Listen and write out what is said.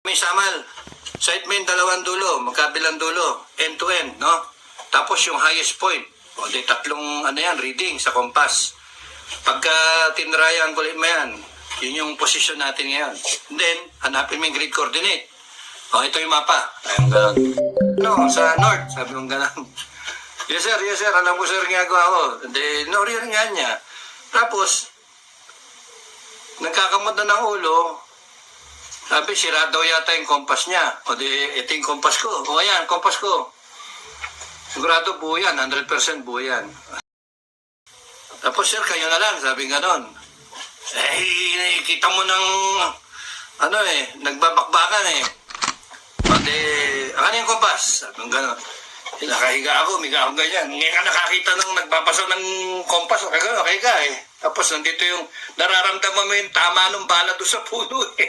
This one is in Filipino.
May samal. Sight main, dalawang dulo, magkabilang dulo, end to end, no? Tapos yung highest point, o di tatlong reading sa compass. Pagka tinriangle mo yan, yun yung position natin ngayon. And then, hanapin mo yung grid coordinate. O, ito yung mapa. Ayun, gano'n. No, sa north, sabi mong gano'n. Yes sir, alam ko sir ginagawa ko. Hindi, rin nga niya. Tapos, nagkakamot na ng ulo, sabi, sira daw yata yung kompas niya. O di, ito yung kompas ko. O ayan, kompas ko. Sigurado buo yan, 100% buo yan. Tapos sir, kayo na lang, sabi ganon. Kita mo ng, nagbabakbakan eh. O di, ano yung kompas? Sabi ganon. Nakahiga ako, miga ako ganyan. Ngayon ka nakakita nung nagbabasa ng kompas, okay ka eh. Tapos nandito yung nararamdaman mo yung tama ng bala doon sa puno eh.